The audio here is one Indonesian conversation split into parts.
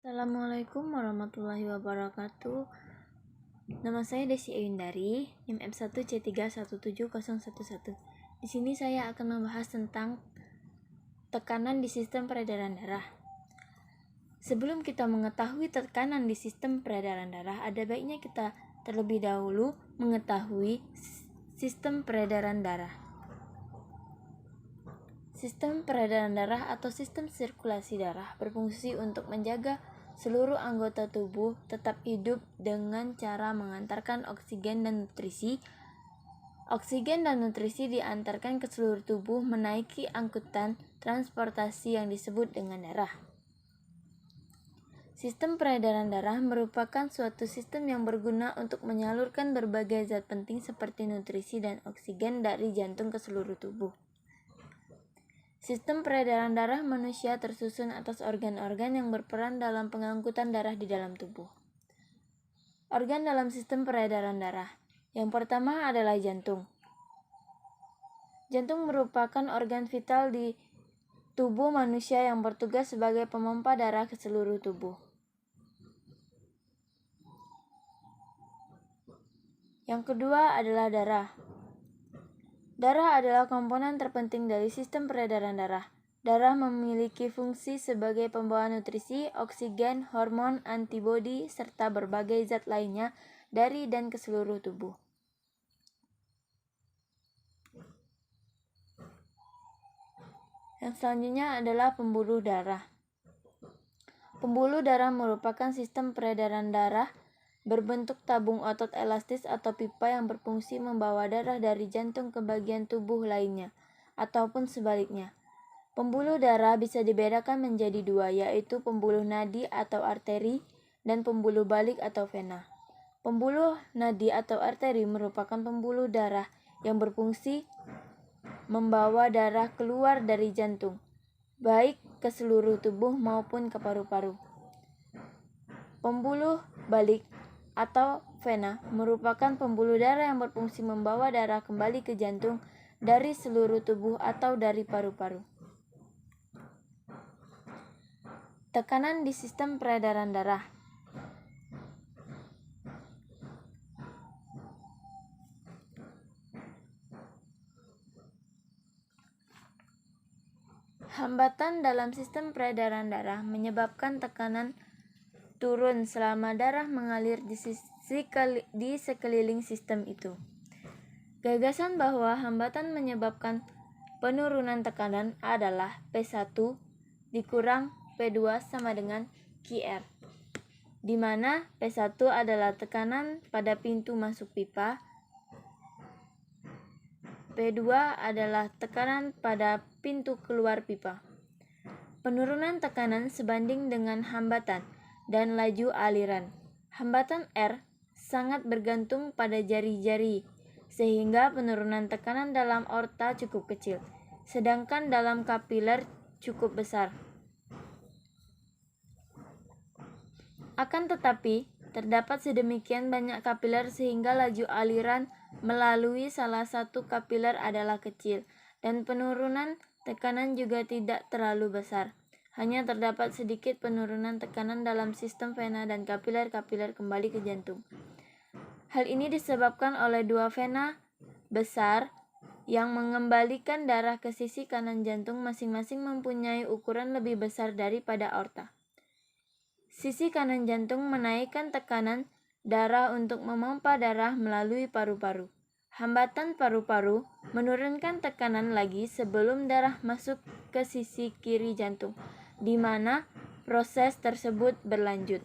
Assalamualaikum warahmatullahi wabarakatuh. Nama saya Desi Eyundari, NIM M1C317011. Di sini saya akan membahas tentang tekanan di sistem peredaran darah. Sebelum kita mengetahui tekanan di sistem peredaran darah, ada baiknya kita terlebih dahulu mengetahui sistem peredaran darah. Sistem peredaran darah atau sistem sirkulasi darah berfungsi untuk menjaga seluruh anggota tubuh tetap hidup dengan cara mengantarkan oksigen dan nutrisi. Oksigen dan nutrisi diantarkan ke seluruh tubuh menaiki angkutan transportasi yang disebut dengan darah. Sistem peredaran darah merupakan suatu sistem yang berguna untuk menyalurkan berbagai zat penting seperti nutrisi dan oksigen dari jantung ke seluruh tubuh. Sistem peredaran darah manusia tersusun atas organ-organ yang berperan dalam pengangkutan darah di dalam tubuh. Organ dalam sistem peredaran darah. Yang pertama adalah jantung. Jantung merupakan organ vital di tubuh manusia yang bertugas sebagai pemompa darah ke seluruh tubuh. Yang kedua adalah darah. Darah adalah komponen terpenting dari sistem peredaran darah. Darah memiliki fungsi sebagai pembawa nutrisi, oksigen, hormon, antibodi, serta berbagai zat lainnya dari dan ke seluruh tubuh. Yang selanjutnya adalah pembuluh darah. Pembuluh darah merupakan sistem peredaran darah berbentuk tabung otot elastis atau pipa yang berfungsi membawa darah dari jantung ke bagian tubuh lainnya, ataupun sebaliknya. Pembuluh darah bisa dibedakan menjadi dua, yaitu pembuluh nadi atau arteri dan pembuluh balik atau vena. Pembuluh nadi atau arteri merupakan pembuluh darah yang berfungsi membawa darah keluar dari jantung, baik ke seluruh tubuh maupun ke paru-paru. Pembuluh balik atau vena merupakan pembuluh darah yang berfungsi membawa darah kembali ke jantung dari seluruh tubuh atau dari paru-paru. Tekanan di sistem peredaran darah. Hambatan dalam sistem peredaran darah menyebabkan tekanan turun selama darah mengalir di sekeliling sistem itu. Gagasan bahwa hambatan menyebabkan penurunan tekanan adalah P1 dikurang P2 sama dengan QR, di mana P1 adalah tekanan pada pintu masuk pipa, P2 adalah tekanan pada pintu keluar pipa. Penurunan tekanan sebanding dengan hambatan dan laju aliran. Hambatan R sangat bergantung pada jari-jari, sehingga penurunan tekanan dalam aorta cukup kecil, sedangkan dalam kapiler cukup besar. Akan tetapi, terdapat sedemikian banyak kapiler sehingga laju aliran melalui salah satu kapiler adalah kecil, dan penurunan tekanan juga tidak terlalu besar. Hanya terdapat sedikit penurunan tekanan dalam sistem vena dan kapiler-kapiler kembali ke jantung. Hal ini disebabkan oleh dua vena besar yang mengembalikan darah ke sisi kanan jantung masing-masing mempunyai ukuran lebih besar daripada aorta. Sisi kanan jantung menaikkan tekanan darah untuk memompa darah melalui paru-paru. Hambatan paru-paru menurunkan tekanan lagi sebelum darah masuk ke sisi kiri jantung, di mana proses tersebut berlanjut.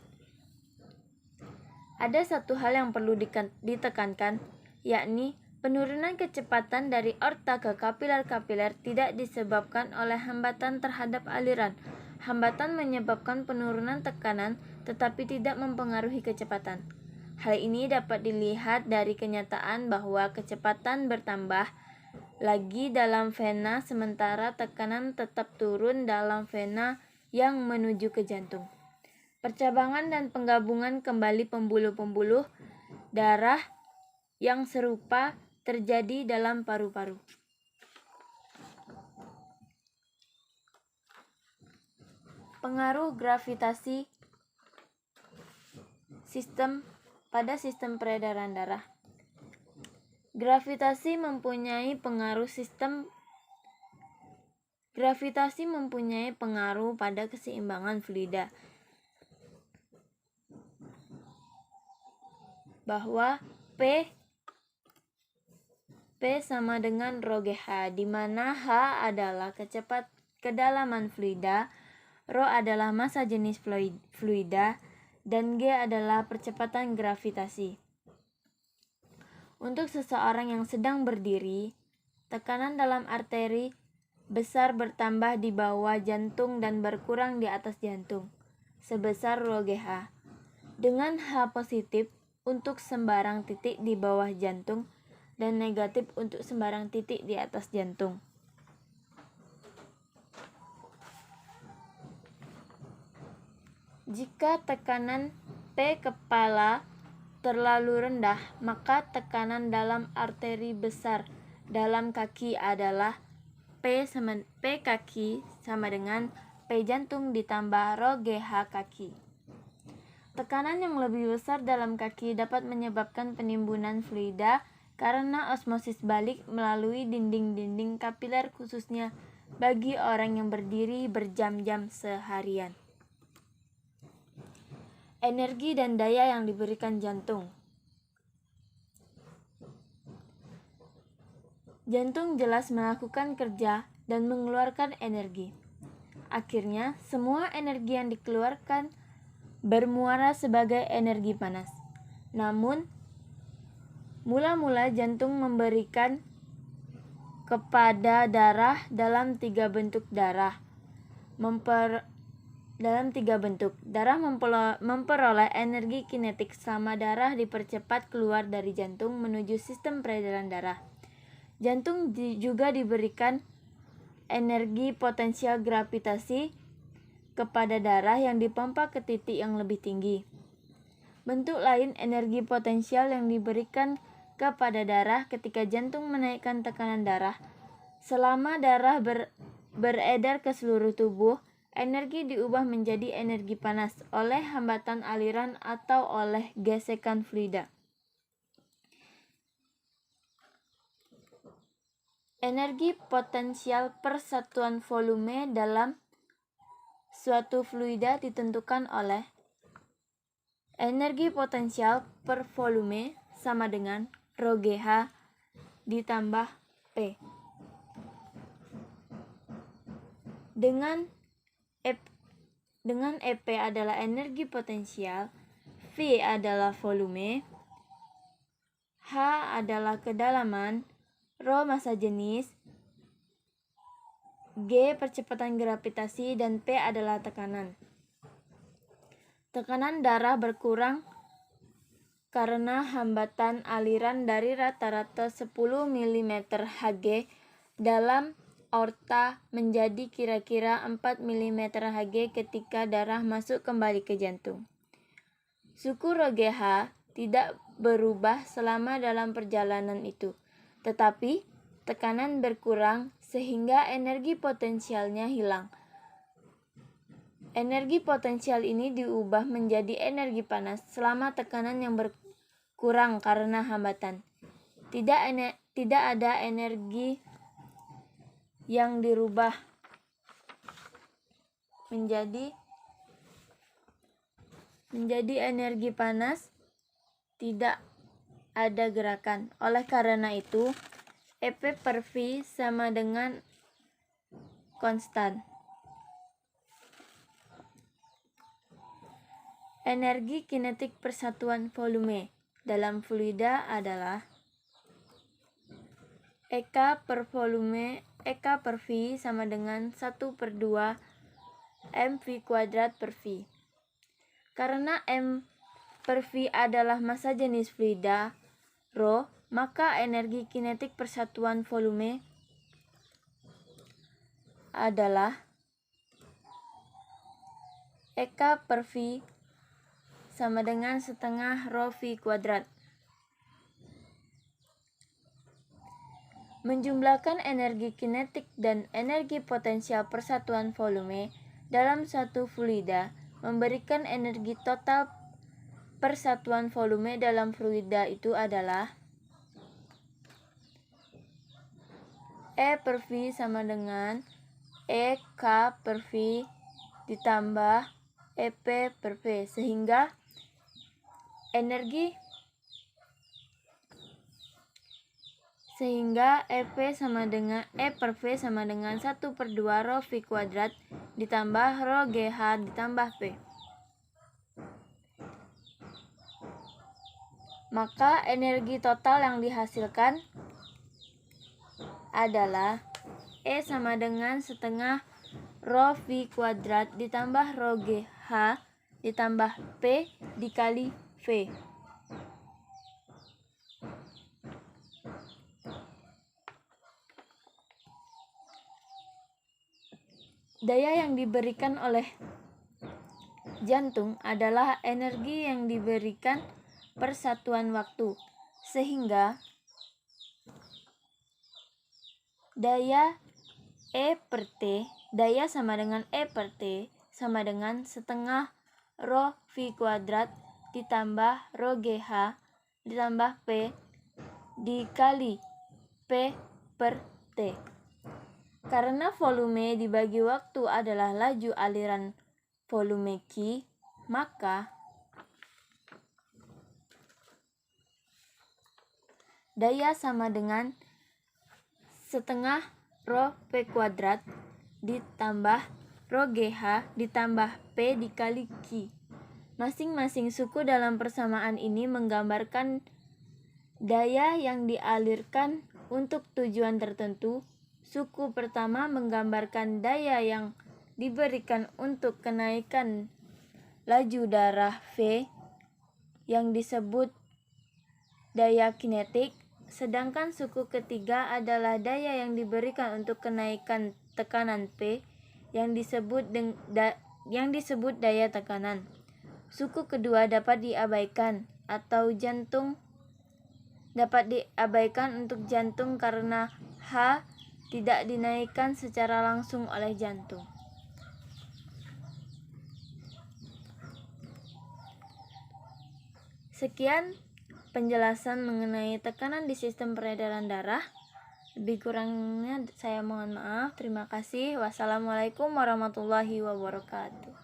Ada satu hal yang perlu ditekankan, yakni penurunan kecepatan dari aorta ke kapiler-kapiler tidak disebabkan oleh hambatan terhadap aliran. Hambatan menyebabkan penurunan tekanan tetapi tidak mempengaruhi kecepatan. Hal ini dapat dilihat dari kenyataan bahwa kecepatan bertambah lagi dalam vena sementara tekanan tetap turun dalam vena yang menuju ke jantung. Percabangan dan penggabungan kembali pembuluh-pembuluh darah yang serupa terjadi dalam paru-paru. Pengaruh gravitasi sistem peredaran darah. Gravitasi mempunyai pengaruh pada keseimbangan fluida, bahwa P sama dengan Rho GH, di mana H adalah kedalaman fluida, Rho adalah massa jenis fluida, dan G adalah percepatan gravitasi. Untuk seseorang yang sedang berdiri, tekanan dalam arteri besar bertambah di bawah jantung dan berkurang di atas jantung, sebesar Rho GH, dengan H positif untuk sembarang titik di bawah jantung dan negatif untuk sembarang titik di atas jantung. Jika tekanan P kepala terlalu rendah, maka tekanan dalam arteri besar dalam kaki adalah P kaki sama dengan P jantung ditambah Rho GH kaki. Tekanan yang lebih besar dalam kaki dapat menyebabkan penimbunan fluida karena osmosis balik melalui dinding-dinding kapiler, khususnya bagi orang yang berdiri berjam-jam seharian. Energi dan daya yang diberikan jantung. Jantung jelas melakukan kerja dan mengeluarkan energi. Akhirnya, semua energi yang dikeluarkan bermuara sebagai energi panas. Namun, mula-mula jantung memberikan kepada darah dalam tiga bentuk. Darah memperoleh energi kinetik selama darah dipercepat keluar dari jantung menuju sistem peredaran darah. Jantung juga diberikan energi potensial gravitasi kepada darah yang dipompa ke titik yang lebih tinggi. Bentuk lain energi potensial yang diberikan kepada darah ketika jantung menaikkan tekanan darah. Selama darah beredar ke seluruh tubuh, energi diubah menjadi energi panas oleh hambatan aliran atau oleh gesekan fluida. Energi potensial per satuan volume dalam suatu fluida ditentukan oleh energi potensial per volume sama dengan Rho GH ditambah P. Dengan EP adalah energi potensial, V adalah volume, H adalah kedalaman, Rho massa jenis, G percepatan gravitasi, dan P adalah tekanan. Tekanan darah berkurang karena hambatan aliran dari rata-rata 10 mm Hg dalam aorta menjadi kira-kira 4 mm Hg ketika darah masuk kembali ke jantung. Suku Rho GH tidak berubah selama dalam perjalanan itu, tetapi tekanan berkurang sehingga energi potensialnya hilang. Energi potensial ini diubah menjadi energi panas selama tekanan yang berkurang karena hambatan. Tidak ada energi yang dirubah menjadi energi panas, tidak ada gerakan. Oleh karena itu, EP per V sama dengan konstan. Energi kinetik persatuan volume dalam fluida adalah EK per V sama dengan 1/2 mv kuadrat per V. Karena m per V adalah massa jenis fluida, Rho, maka energi kinetik persatuan volume adalah EK per V sama dengan setengah Rho V kuadrat. Menjumlahkan energi kinetik dan energi potensial persatuan volume dalam satu fluida memberikan energi total persatuan volume dalam fluida itu adalah E per V sama dengan EK per V ditambah EP per V, sehingga EP sama dengan E per V sama dengan 1/2 rho V kuadrat ditambah rho GH ditambah P. Maka energi total yang dihasilkan adalah E sama dengan 1/2 rho V kuadrat ditambah rho GH ditambah P dikali V. Daya yang diberikan oleh jantung adalah energi yang diberikan per satuan waktu, sehingga daya sama dengan E per T sama dengan 1/2 rho V kuadrat ditambah rho GH ditambah P dikali P per T. Karena volume dibagi waktu adalah laju aliran volume Q, maka daya sama dengan 1/2 rho P kuadrat ditambah rho GH ditambah P dikali Q. Masing-masing suku dalam persamaan ini menggambarkan daya yang dialirkan untuk tujuan tertentu. Suku pertama menggambarkan daya yang diberikan untuk kenaikan laju darah V yang disebut daya kinetik, sedangkan suku ketiga adalah daya yang diberikan untuk kenaikan tekanan P yang disebut daya tekanan. Suku kedua dapat diabaikan untuk jantung karena H tidak dinaikkan secara langsung oleh jantung. Sekian penjelasan mengenai tekanan di sistem peredaran darah. Lebih kurangnya saya mohon maaf. Terima kasih. Wassalamualaikum warahmatullahi wabarakatuh.